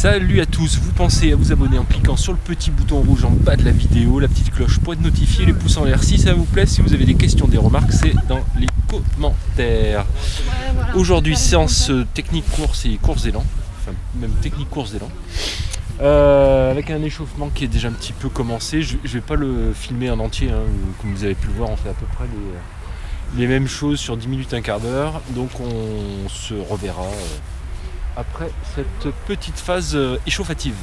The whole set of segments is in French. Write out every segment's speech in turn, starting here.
Salut à tous, vous pensez à vous abonner en cliquant sur le petit bouton rouge en bas de la vidéo, la petite cloche pour être notifié, les pouces en l'air si ça vous plaît, si vous avez des questions, des remarques, c'est dans les commentaires. Aujourd'hui, séance technique course et course d'élan, enfin même technique course d'élan, avec un échauffement qui est déjà un petit peu commencé. Je vais pas le filmer en entier, hein. Comme vous avez pu le voir, on fait à peu près les mêmes choses sur 10 minutes, un quart d'heure, donc on se reverra après cette petite phase échauffative.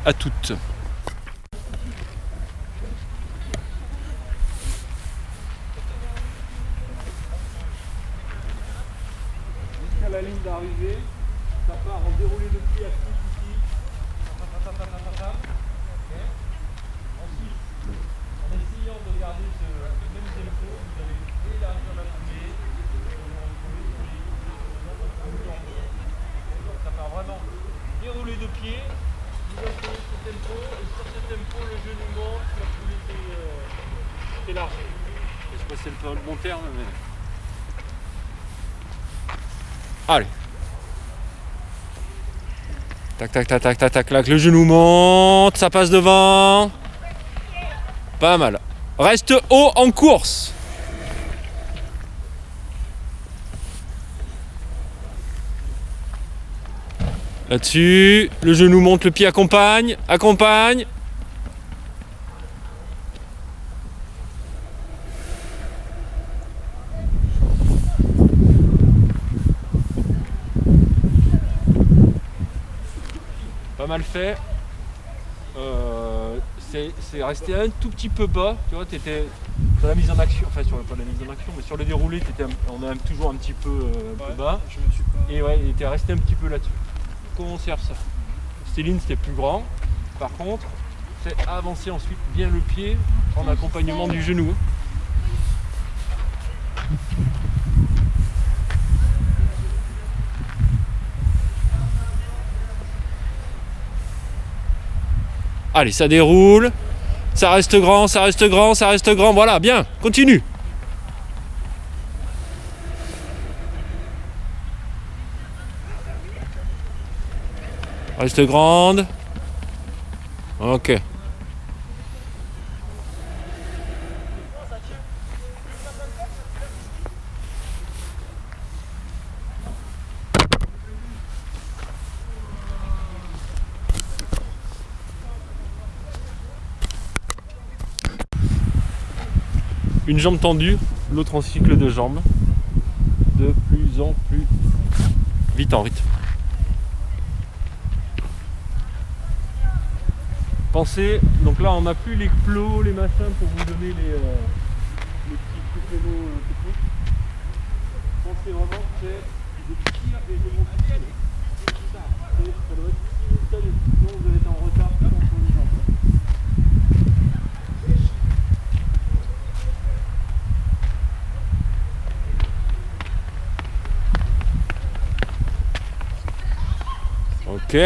À toutes. Jusqu'à la ligne d'arrivée, ça part en déroulé de pied à tout ici. Ensuite, en essayant de garder le même tempo, vous allez élargir la foulée. Ça part vraiment déroulé de pied. Vous asseyez ce tempo et sur ce tempo le genou monte, la foulée s'élargit. Je sais pas si c'est le bon terme, mais. Allez. Tac tac tac tac tac tac tac, le genou monte, ça passe devant. Pas mal. Reste haut en course. Là-dessus, le genou monte, le pied accompagne, accompagne. Pas mal fait. C'est resté un tout petit peu bas. Tu vois, tu étais sur la mise en action, enfin pas la mise en action, mais sur le déroulé, on est toujours un petit peu, bas. Je me suis pas... Et ouais, il était resté un petit peu là-dessus. Comment on sert ça? Céline, c'était plus grand. Par contre, c'est avancer ensuite bien le pied en accompagnement du genou. Allez, ça déroule. Ça reste grand, ça reste grand, ça reste grand. Voilà, bien, continue. Reste grande. Ok. Une jambe tendue, l'autre en cycle de jambes. De plus en plus vite en rythme. Pensez, donc là on n'a plus les plots, les machins pour vous donner les petits compléments techniques. Pensez vraiment que c'est de tir et de monter. Ça doit être simultané, sinon vous allez être en retard sur les jambes. Ok. Le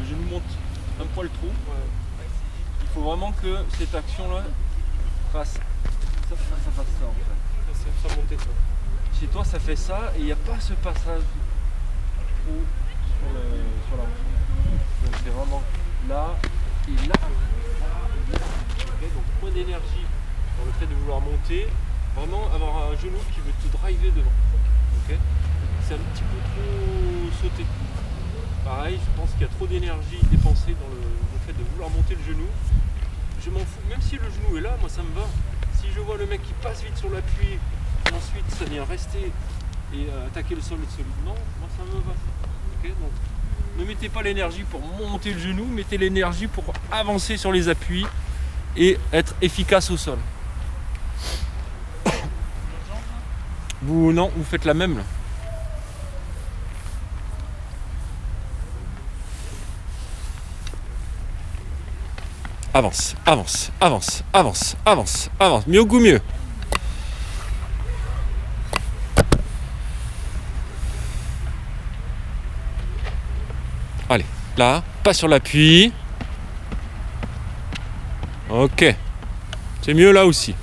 genou monte un poil trop. Il faut vraiment que cette action-là fasse ça en fait. Ça montait ça. Chez toi, ça fait ça et il n'y a pas ce passage trop sur la hanche. Donc c'est vraiment là et là. Okay, donc point d'énergie dans le fait de vouloir monter. Vraiment avoir un genou qui veut te driver devant. Okay, c'est un petit peu trop sauté. Pareil, je pense qu'il y a trop d'énergie dépensée dans le fait de vouloir monter le genou. Je m'en fous, même si le genou est là, moi ça me va. Si je vois le mec qui passe vite sur l'appui, et ensuite ça vient rester et attaquer le sol solidement, moi ça me va. Okay, donc, ne mettez pas l'énergie pour monter le genou, mettez l'énergie pour avancer sur les appuis et être efficace au sol. Non, vous faites la même là. Avance, avance, avance, avance, avance, avance. Mieux au goût, mieux. Allez, là, pas sur l'appui. Ok. C'est mieux là aussi.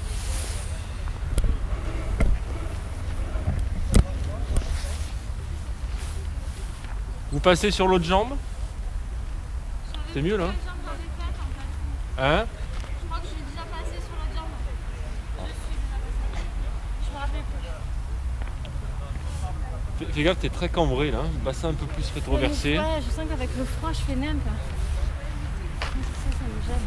Vous passez sur l'autre jambe. C'est mieux là. Hein? Je crois que je suis déjà passée sur l'autre jambe. Je suis déjà passée. Je me rappelle plus. Fais gaffe, t'es très cambré là. Bassin un peu plus rétroversé. Ouais, je sens qu'avec le froid, je fais nimp. Ça me gêne.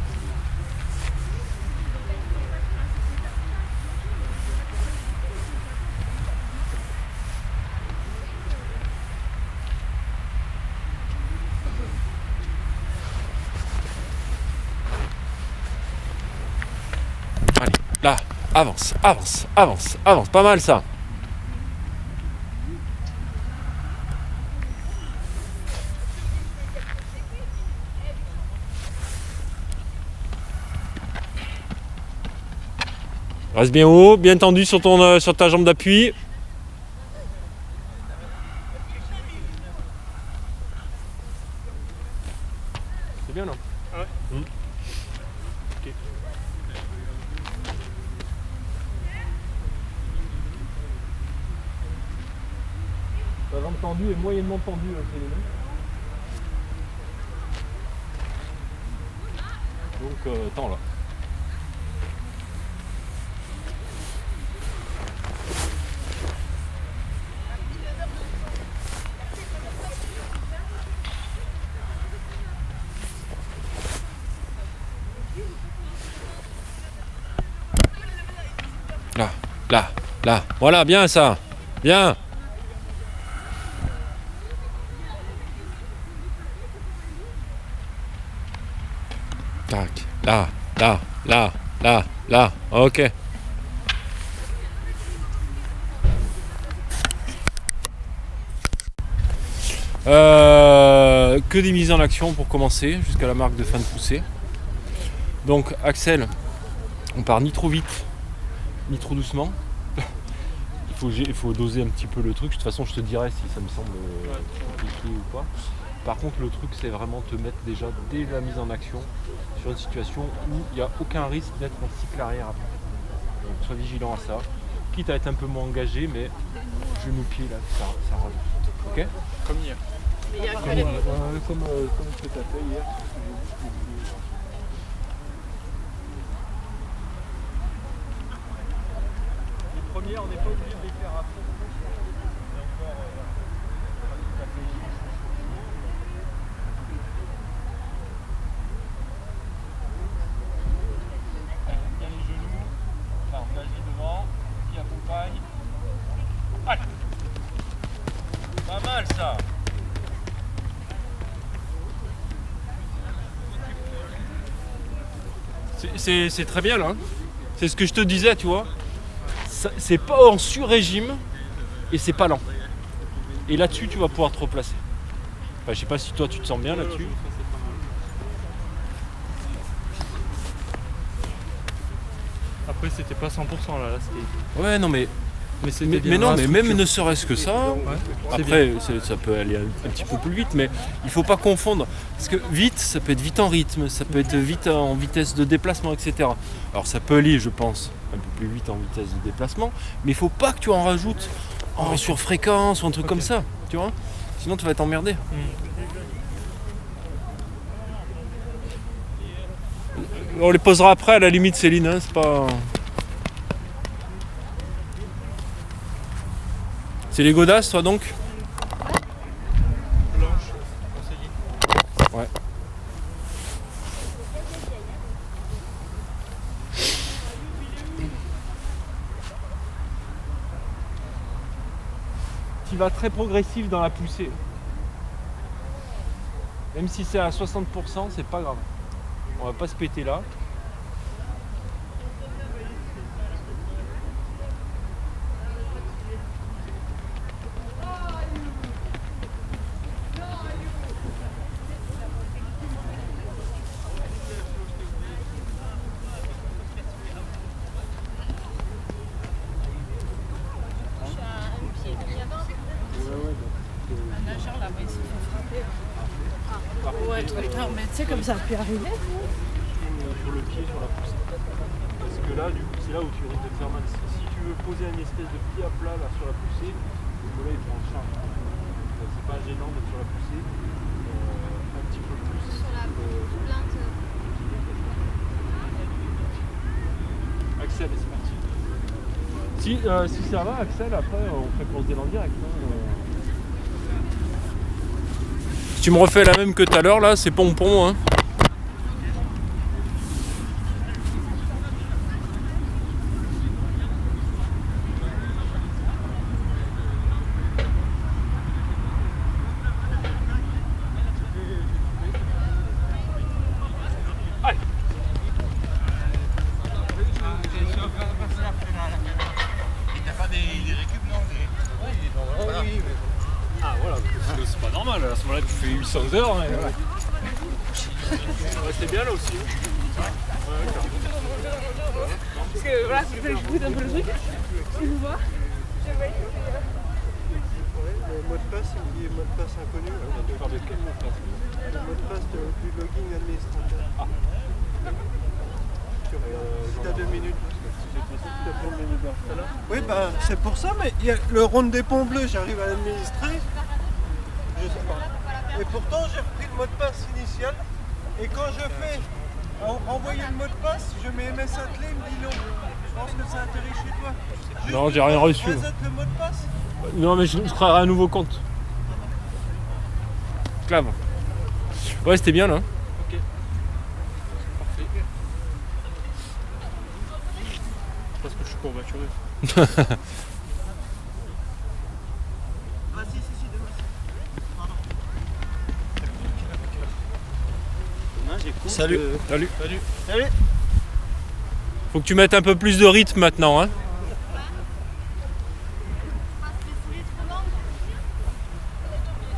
Allez, là, avance, avance, avance, avance. Pas mal ça. Reste bien haut, bien tendu sur ta jambe d'appui. C'est bien là. Ah ouais. Ok. La jambe tendue et moyennement tendue, c'est les mêmes. Donc, attends là. Là, là, là. Voilà, bien ça. Bien. Tac. Là, là, là, là, là. Ok. Que des mises en action pour commencer, jusqu'à la marque de fin de poussée. Donc, Axel, on part ni trop vite, ni trop doucement. Il faut doser un petit peu le truc. De toute façon, je te dirai si ça me semble compliqué ou pas. Par contre, le truc, c'est vraiment te mettre déjà dès la mise en action sur une situation où il n'y a aucun risque d'être en cycle arrière après. Donc, sois vigilant à ça. Quitte à être un peu moins engagé, mais genou-pied là, ça rajoute. Ok? Comme hier. Comme ce que tu as fait hier. Les premières, on n'est pas obligé de les faire à fond. C'est encore tout à fait bien les genoux. Enfin, on agit devant, qui accompagne. Allez. Pas mal ça. C'est très bien là. C'est ce que je te disais, tu vois. C'est pas en sur-régime et c'est pas lent. Et là-dessus, tu vas pouvoir te replacer. Enfin, je sais pas si toi tu te sens bien là-dessus. Après, c'était pas 100% là, c'était. Ouais, non, mais c'était bien mais non, dans la mais même structure. ne serait-ce que ça. c'est Après, ça peut aller un petit peu plus vite, mais il faut pas confondre. Parce que vite, ça peut être vite en rythme, ça peut être vite en vitesse de déplacement, etc. Alors ça peut aller, je pense, un peu plus vite en vitesse de déplacement, mais il faut pas que tu en rajoutes en surfréquence ou un truc comme ça, tu vois. Sinon, tu vas être emmerdé. On les posera après à la limite, Céline, hein, c'est pas. C'est les godasses, toi donc? Blanche, conseillé. Ouais. Tu vas très progressif dans la poussée. Même si c'est à 60%, c'est pas grave. On va pas se péter là. sais comme ça a pu arriver. Sur le pied, sur la poussée. Parce que là, du coup, c'est là où tu risques de te faire mal. Si tu veux poser une espèce de pied à plat là, sur la poussée, le mollet il prend en charge. C'est pas gênant d'être sur la poussée. Un petit peu plus. Sur la plainte. Axel, c'est parti. Si ça va, Axel, après on fait pause d'élan direct. Si tu me refais la même que tout à l'heure, là, c'est pompon. Hein. Ah voilà, c'est pas normal, à ce moment-là tu fais 800 heures. Ouais, c'est bien là aussi. Parce que voilà, c'est que je bouge un peu le truc. Tu me vois? Le mot de passe, il me dit mot de passe inconnu. Tu parles de quel mot de passe? Le mot de passe du login administrateur. Si t'as 2 minutes. Oui, bah c'est pour ça, mais il y a le rond des ponts bleus, j'arrive à l'administrer. Je sais pas. Et pourtant, j'ai repris le mot de passe initial. Et quand je fais envoyer le mot de passe, je mets MS attelé, il me dit non. Je pense que ça atterrit chez toi. Juste Non, j'ai rien reçu. reset le mot de passe. Non, mais je créerai un nouveau compte. Clave. Ouais, c'était bien là. Ok. Parfait. Parce que je suis courbaturé. Ah si, demain. Pardon. Salut. Salut. Salut. Faut que tu mettes un peu plus de rythme maintenant. Hein.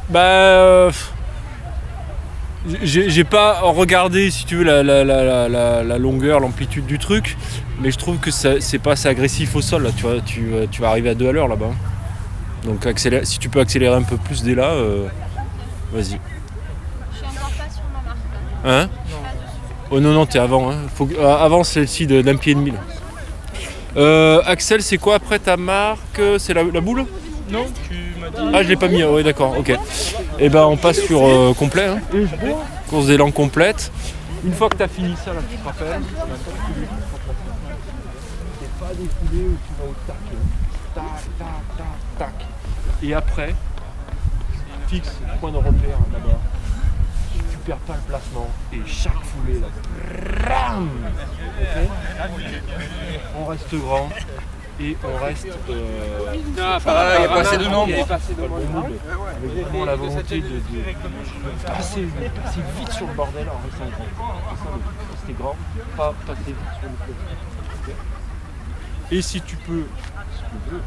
Bah, j'ai pas regardé si tu veux la longueur, l'amplitude du truc, mais je trouve que c'est pas assez agressif au sol là, tu vois, tu vas arriver à 2 à l'heure là-bas. Donc si tu peux accélérer un peu plus dès là, vas-y. Je suis encore pas sur ma marque. Hein? Oh non, t'es avant. Hein. Avant celle-ci d'un pied et demi. Là. Axel, c'est quoi après ta marque? C'est la boule? Non, tu m'as dit. Ah, je l'ai pas mis, oui d'accord, ok. Et ben on passe sur complet, hein. Course d'élan complète. Une fois que tu as fini ça, là, tu te rappelles. C'est pas défilé où tu vas au tac. Tac. Et après, fixe le point de repère là-bas. Tu perds pas le placement. Et chaque foulée, là, ram, okay. On reste grand. Et on reste. Il n'y a pas assez de nombre. Avec vraiment la volonté de passer vite sur le bordel en restant grand. Rester grand, pas passer vite sur le bordel. Et si tu peux, si tu veux,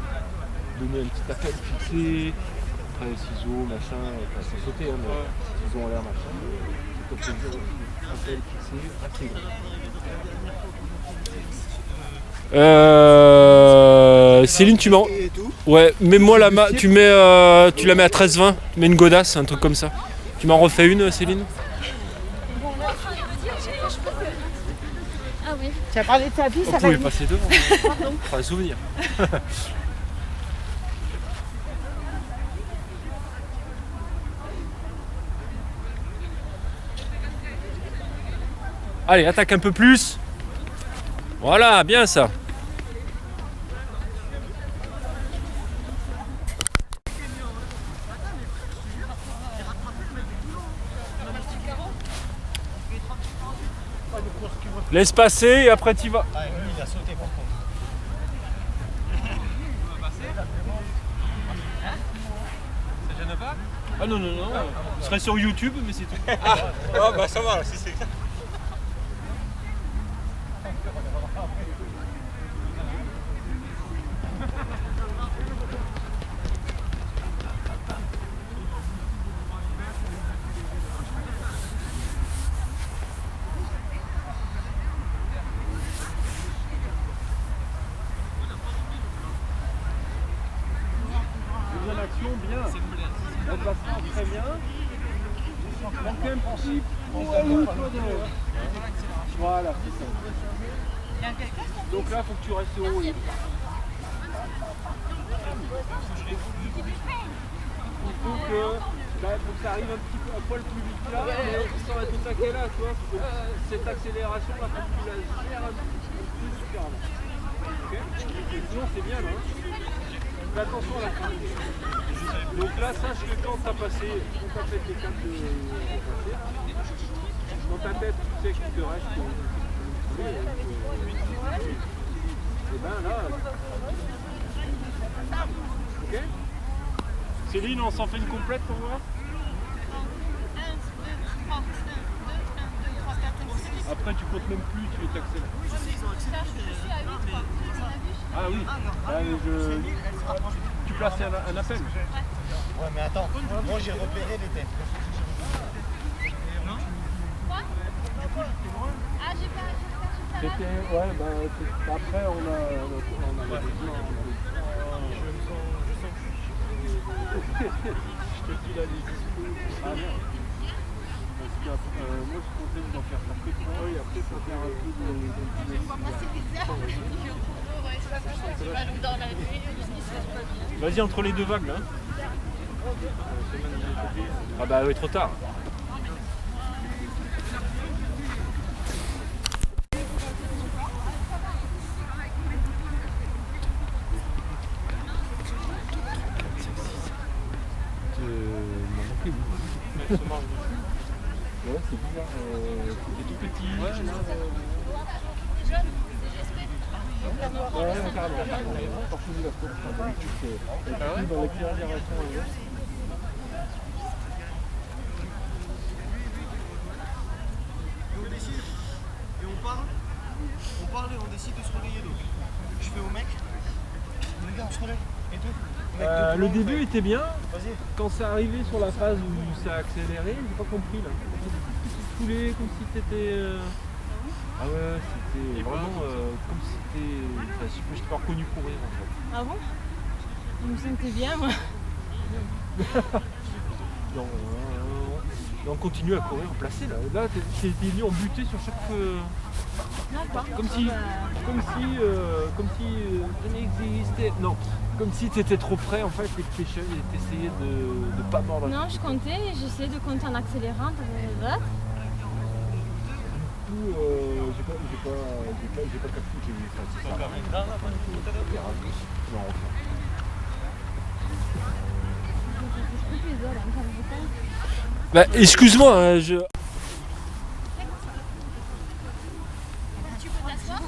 donner un petit appel fixé, après ciseaux, machin, pas sans sauter, hein, mais ciseaux en l'air, machin. C'est comme ça, appel fixé, assez grand. Céline, tu m'en. Ouais, mets-moi la tu la mets à 13-20, tu mets une godasse, un truc comme ça. Tu m'en refais une, Céline? Ah oui. Tu as parlé de ta vie, Vous ça va pouvez vite. passer devant. Enfin, des souvenirs. Allez, attaque un peu plus. Voilà, bien ça. Laisse passer et après t'y vas. Ah, lui, il a sauté par contre. Ça gêne pas? Ah non, je serai sur YouTube, mais c'est tout. Ah bah ça va, si c'est. Bien. Replacement très bien. Manquait un petit Voilà, c'est ça. Donc là, il faut que tu restes haut. Il faut que ça arrive un petit peu un poil plus vite là, mais sans être au taquet là, tu vois. Cette accélération là, faut que tu la gères un petit peu plus différemment. Ok ? Sinon c'est bien là. Fais attention à la qualité. Donc là, sache que quand tu as passé, quand tu as fait les câbles de passer, dans ta tête, tu sais qu'il te reste. Et ben là. Ok ? Céline, on s'en fait une complète pour voir ? 1, 2, 3, 1, 2, 1, 2, 3, 4, 5, 6. Après, tu comptes même plus, tu t'accélères. Je suis à 8, quoi. Ah oui, tu places un appel. Ouais, mais attends, moi j'ai repéré les têtes. Quoi ? Ah, j'ai pas C'était, ouais, après on a je te dis là les discours. Ah merde. Parce que moi je comptais d'en faire ça que 3 et après ça faire un peu de... C'est bizarre. Je vais dans la nuit. Vas-y entre les deux vagues là. Ah bah oui, trop tard. Ouais, c'est bizarre. C'était tout petit. Ouais, non. Ouais, carrément. Partout la course. Dans l'accélération. On décide et on parle et on décide de se relayer donc. Je fais au mec, les gars on se relaie et tout. Le début était bien, Vas-y. quand ça arrivait sur la phase où ça a accéléré, j'ai pas compris là. Tout coulait comme si c'était. Ah ouais, c'était vraiment comme si c'était. Enfin, je t'ai pas reconnu courir en fait. Ah bon? Je me sentais bien, moi. Non, on continue à courir en placé là. Là, t'es venu en buté sur chaque. Comme si ça n'existait. Non, comme si t'étais trop près en fait et que t'essayais de pas mordre. Non, je comptais, j'essayais de compter en accélérant. Du coup, j'ai pas capté que j'ai vu ça. C'est ça. Non, enfin. Bah, excuse-moi, je. Tu peux t'asseoir.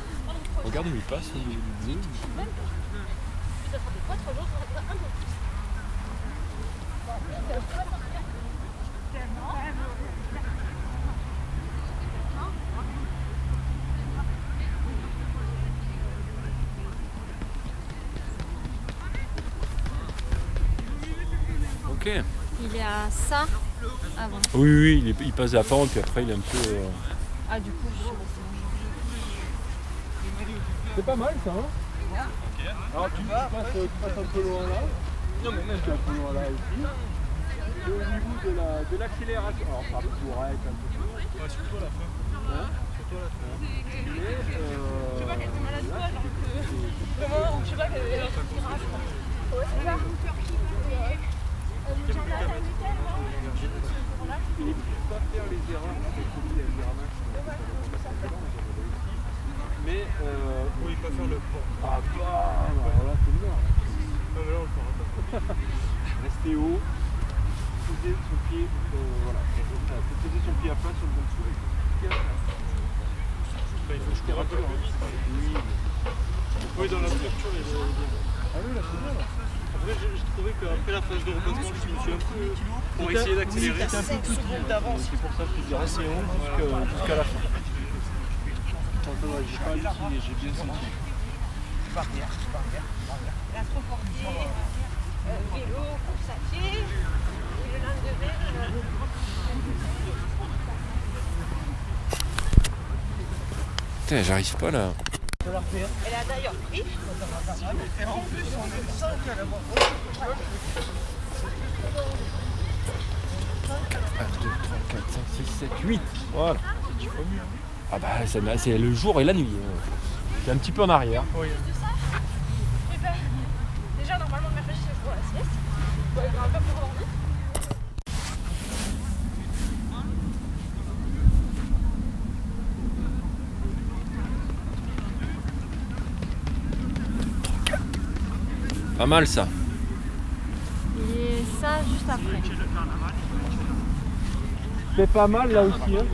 Regarde où il passe. Ça fait pas 3 jours, ça va un peu plus. Ok. Il est à ça avant. Oui, il passe à fond, puis après il est un peu. Ah, du coup, je suis restée. C'est pas mal ça, hein? Alors tu passes un peu loin là. Non mais même un peu loin là aussi. Et au niveau de l'accélération. Alors ça pourrait être un peu plus. Ouais, surtout à la fin. Hein? Surtout à la fin. Mais Je sais pas qu'elle était malade ou pas, genre que. Vraiment, je sais pas qu'elle avait un tirage. Ouais, c'est ça. il ne faut pas faire les erreurs que j'ai commis à Miramax. Mais Oui, pas faire le pont. ah bah, alors là c'est mort. Ah, mais là on le fera pas. Restez haut, posez son pied, voilà. Posez son pied à plat sur le bon dessous. Il faut que je cours un peu plus vite. Oui, dans la structure, il est bien. Ah oui, là c'est bien là. Après, j'ai trouvé qu'après la phase de reposement, je me suis un peu. Pour essayer d'accélérer. C'est un peu tout d'avance. C'est pour ça que je te dis restez haut jusqu'à la fin. J'ai pas halluciné, j'ai bien senti. La trop portée, vélo, course à pied, et le lendemain, Putain, j'arrive pas là. elle a d'ailleurs pris. Et en plus, on est 5 à l'avoir. 2, 3, 4, 5, 6, 7, 8. Voilà. Ah bah c'est le jour et la nuit. C'est un petit peu en arrière. Et ben, déjà, normalement, le mercredi, c'est pour la sieste. On va pas pour dormir. Pas mal ça. Et ça juste après. C'est pas mal là aussi. Hein.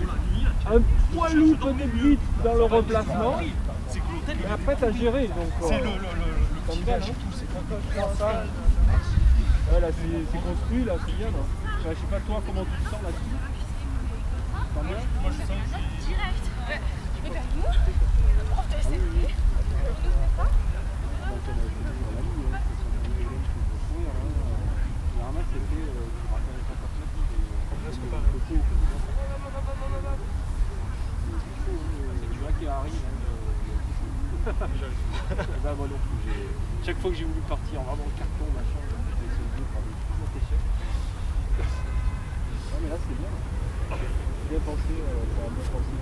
Un poilou peut-être vite dans le remplacement. Et après t'as géré. C'est le village et tout. C'est quand ça. Ouais, là c'est construit, là c'est bien. Là. Enfin, je sais pas toi comment tu te sens là-dessus. Moi je sens Direct. Ouais. Mais ben, nous, le prof de SFP, il nous met ça. Bah, moi non plus, chaque fois que j'ai voulu partir vraiment le carton, machin, j'ai essayé de faire des trucs montés chers. Ouais, mais là c'est bien. Bien pensé, ça a bien pensé.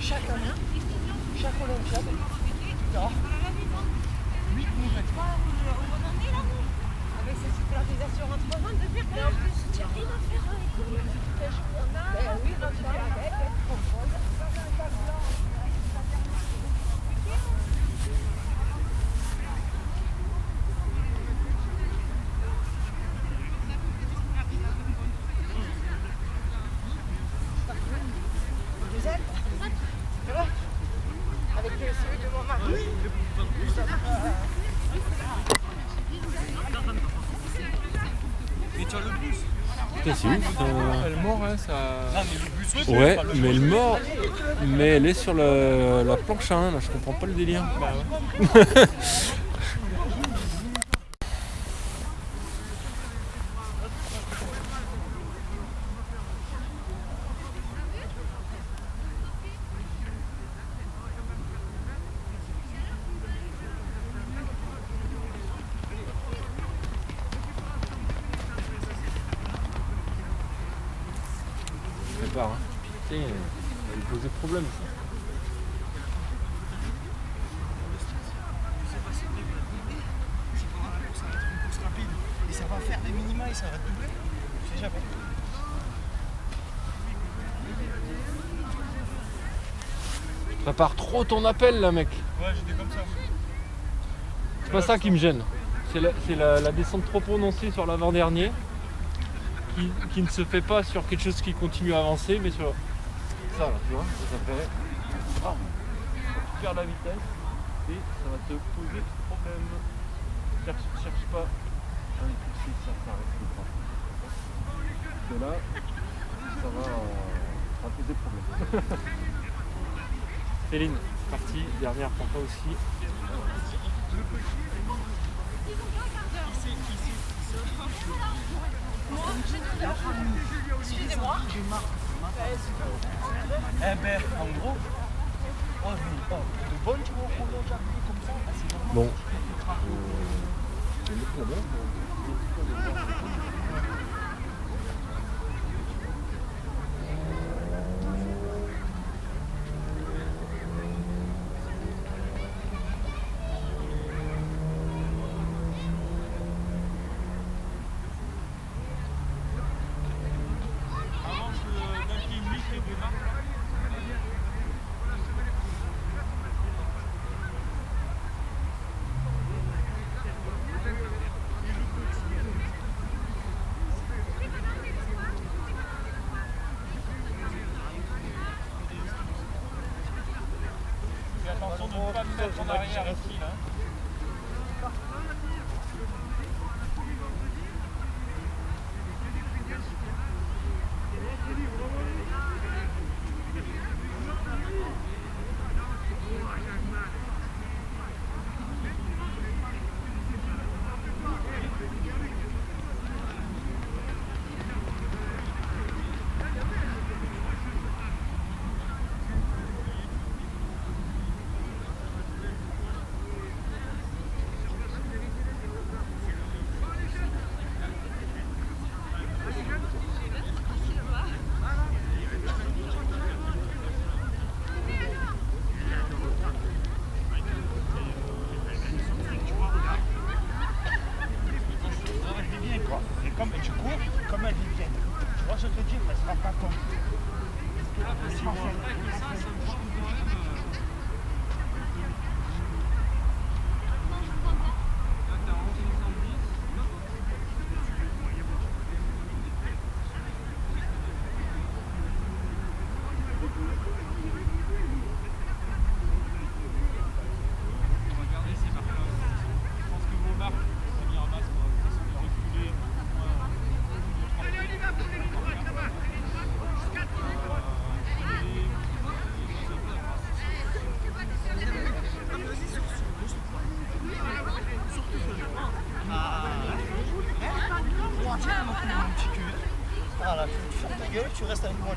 Chaque année, chaque Olympiade, il y a 8 nouvelles. Avec cette scolarisation entre 20 de faire. Et en plus, tu arrives à faire un championnat. Ben oui, quand tu es avec, avec celui de mon mari. Mais tu as le bus. Putain, c'est ouf. Elle mord, hein, ça. Non, mais le bus, Ouais, mais le mort, mais elle est sur la planche à 1, là, je comprends pas le délire. Bah ouais. Prépare, hein. Putain, elle me posait problème ça. Et ça va faire des minima et ça va doubler. Je sais jamais. Prépare trop ton appel là, mec. Ouais, j'étais comme ça. C'est pas ça qui me gêne. C'est la descente trop prononcée sur l'avant-dernier qui ne se fait pas sur quelque chose qui continue à avancer, mais sur ça là, tu vois, ça fait. Ah, tu perds la vitesse et ça va te poser problème. Cherche pas à impulser, ça reste pas. Parce que là, ça va poser problème. Céline, c'est parti, dernière pour toi aussi. Excusez-moi. Eh ben, en gros, de bonne tu vois, comme ça, c'est normal. Bon. Attention de ne pas me mettre en arrière ici là. Voilà, tu fermes ta gueule, tu restes avec moi.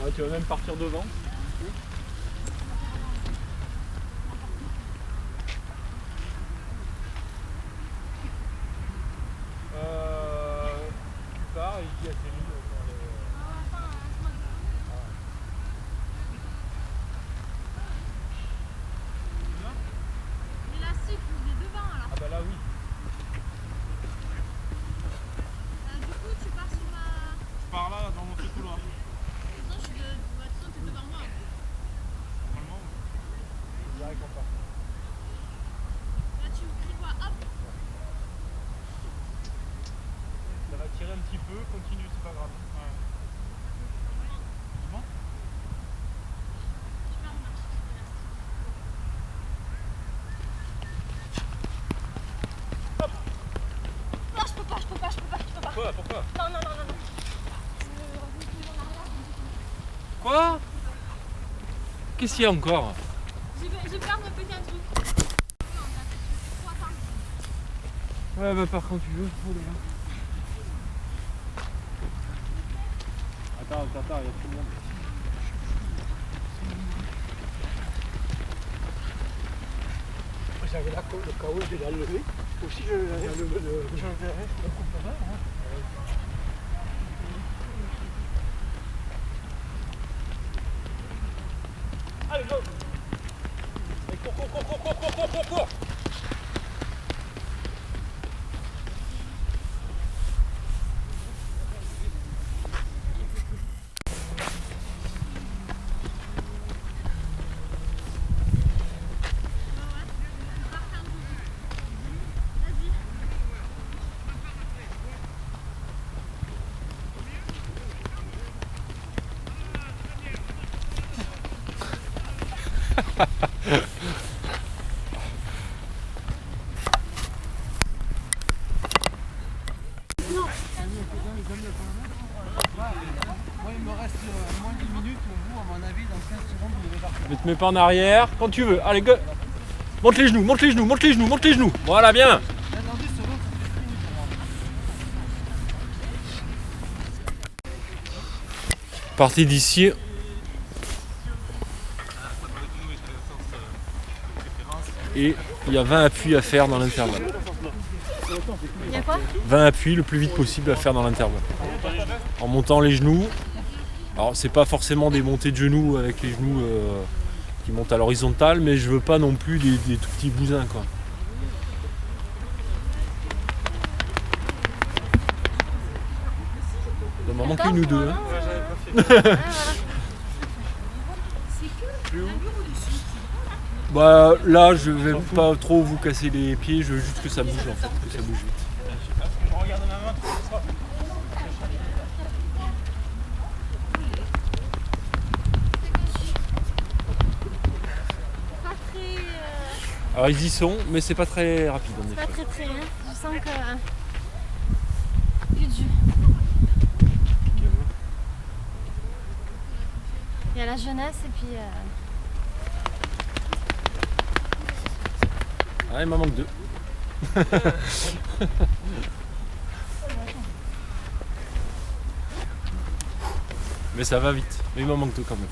Ouais, tu vas même partir devant. Tu pars et il dit à tes lignes. L'élastique, il est devant alors. Ah bah là oui. Du coup, tu pars sur ma. Par là, dans mon couloir. Non, je suis de. Bah, de toute façon, t'es devant moi. Normalement, direct on part. Là, tu me cries quoi? Hop. Ça va tirer un petit peu, continue, c'est pas grave. Ouais. Doucement. Tu pars en marche. Non, je peux pas, je peux pas, je peux pas, je peux pas. Pourquoi? Non, non, non, non, non. Quoi? Qu'est-ce qu'il y a encore? J'ai peur de péter un truc. Faut attendre. Ouais bah par contre tu veux. Oh là là. Attends, il y a tout le monde. J'avais la colle, le KO, je vais la lever. Aussi, je verrai. Allez, go! Et cours! Moi, il me reste moins de 10 minutes. Vous, à mon avis, dans 15 secondes, vous devez partir. Ne te mets pas en arrière, quand tu veux. Allez, go! Monte les genoux, monte les genoux, monte les genoux, monte les genoux. Voilà, bien. Dans 10 secondes, ça fait 10 minutes pour moi. Partez d'ici. Et il y a 20 appuis à faire dans l'intervalle. Il y a quoi? 20 appuis le plus vite possible à faire dans l'intervalle. En montant les genoux. Alors c'est pas forcément des montées de genoux avec les genoux qui montent à l'horizontale, mais je veux pas non plus des tout petits bousins quoi. Il m'en manque une ou deux. Hein. Bah là je vais pas trop vous casser les pieds, je veux juste que ça bouge en fait, que ça bouge vite. Je regarde ma main, tout ça. Pas très. Alors ils y sont, mais c'est pas très rapide en Pas effet. très, hein. Je sens que. Plus de jus. Il y a la jeunesse et puis. Ah il m'en manque deux. Mais ça va vite, mais il m'en manque deux quand même.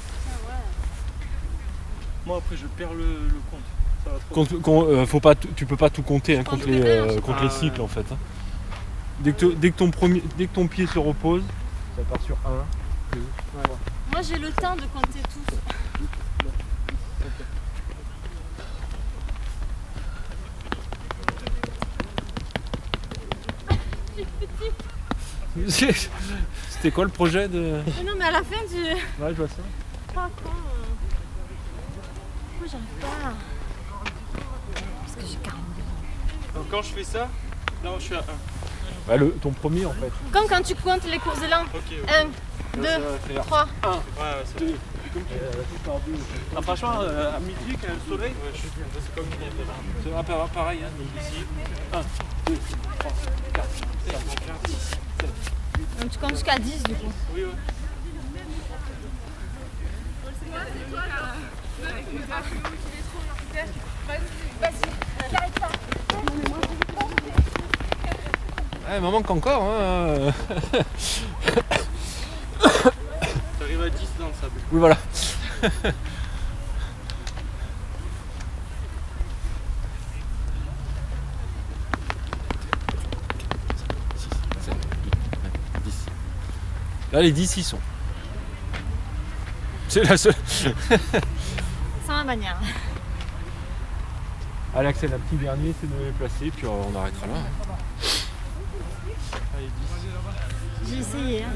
Moi après je perds le compte. Ça va trop. Faut pas, tu peux pas tout compter hein, contre les cycles en fait. Hein. Dès que ton pied se repose, ça part sur 1, 2, 3. Moi j'ai le temps de compter tous. C'était quoi le projet de... Mais non mais à la fin du... Ouais, je vois ça. Pas quand... Pourquoi j'arrive pas? Parce que j'ai 42 ans. Donc quand je fais ça, là je suis à 1. Bah, ton premier en fait. Comme quand tu comptes les courses élan. Ok. 1, 2, 3. Ouais, c'est deux. Ah, franchement, à midi, quand il y a le soleil, c'est comme une c'est pareil, hein, donc ici. 1, 2, 3, 4, 5, 6, 7. Donc tu comptes jusqu'à 10 du coup. Oui, oui. Ouais, il m'en manque encore. Hein. T'arrives à 10 dans le sable. Oui, voilà. Là, les 10 y sont. C'est la seule. Sans ma manière. Allez, Axel, un petit dernier, c'est de me placer, puis on arrêtera là. Hein. Allez, 10. J'ai essayé. Hein.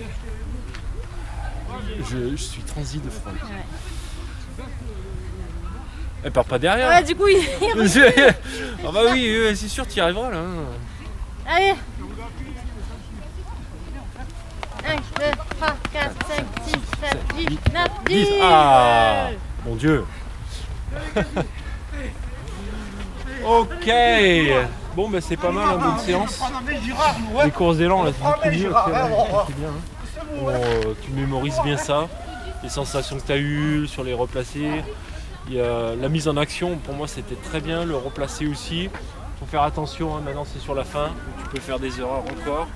Je suis transi de froid. Ouais. Elle part pas derrière. Ouais, du coup, il... Ah bah oui, c'est sûr, tu y arriveras là. Allez 1, 2, 3, 4, 5, 6, 7, 8, 9, 10. Ah, mon Dieu. Ok. Bon, bah c'est pas mal, hein, bonne séance. Les courses d'élan, là, c'est beaucoup mieux. C'est bien. Hein. Bon, tu mémorises bien ça, les sensations que tu as eues sur les replacés. Il y a la mise en action, pour moi, c'était très bien. Le replacer aussi. Il faut faire attention, hein, maintenant c'est sur la fin. Tu peux faire des erreurs encore.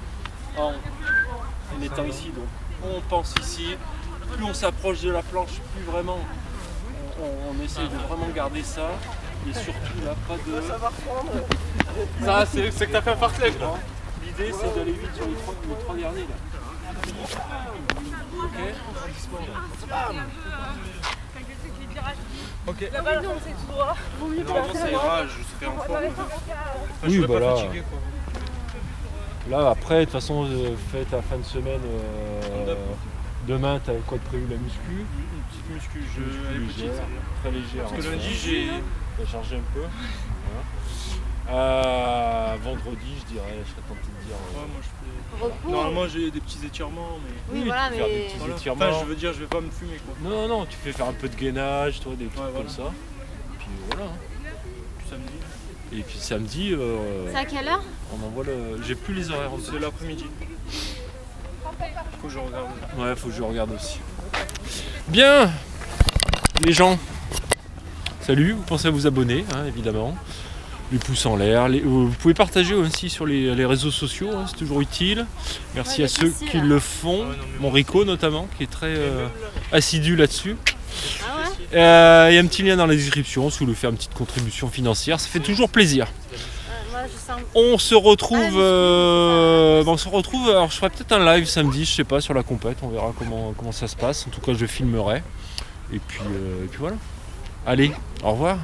En étant ici, donc on pense ici. Plus on s'approche de la planche, plus vraiment on essaie de vraiment garder ça. Et surtout là, pas de... Ça va reprendre. Ça, c'est que t'as fait un fartlek là. L'idée c'est d'aller vite sur les trois derniers là. Ok. La balle, c'est tout droit. Vaut mieux Normalement ça ira, je serai en forme. Oui, Je serai bah pas là. fatigué quoi. Là après, de toute façon, fais ta fin de semaine. Demain, t'as quoi de prévu? La muscu? Une petite muscu, elle est petite. Légère, très légère. Parce que lundi j'ai... T'as chargé un peu. Vendredi, je dirais, je serais tenté de dire. Ouais, moi je fais... Repos. Normalement j'ai des petits étirements mais... Oui, voilà, faire des mais... petits Voilà. étirements. Enfin, je veux dire, je vais pas me fumer quoi. Non, non, tu fais faire un peu de gainage, toi, des trucs Ouais, voilà. comme ça. Puis voilà. Samedi. Et puis samedi, C'est à quelle heure? on envoie le. J'ai plus les horaires. C'est l'après-midi. Faut que je regarde. Ouais, faut que je regarde aussi. Bien, les gens. Salut, vous pensez à vous abonner, hein, évidemment. Les pouces en l'air. Vous pouvez partager aussi sur les réseaux sociaux, hein, c'est toujours utile. Merci Ouais, à ceux ici, qui là. le font. Ah ouais, non, mais Mon Rico notamment, qui est très assidu là-dessus. Ah ouais? Il y a un petit lien dans la description si vous voulez faire une petite contribution financière. Ça fait toujours plaisir. Moi, je sens... On se retrouve. Ah, Alors, je ferai peut-être un live samedi, je sais pas, sur la compète. On verra comment ça se passe. En tout cas, je filmerai. Et puis voilà. Allez, au revoir.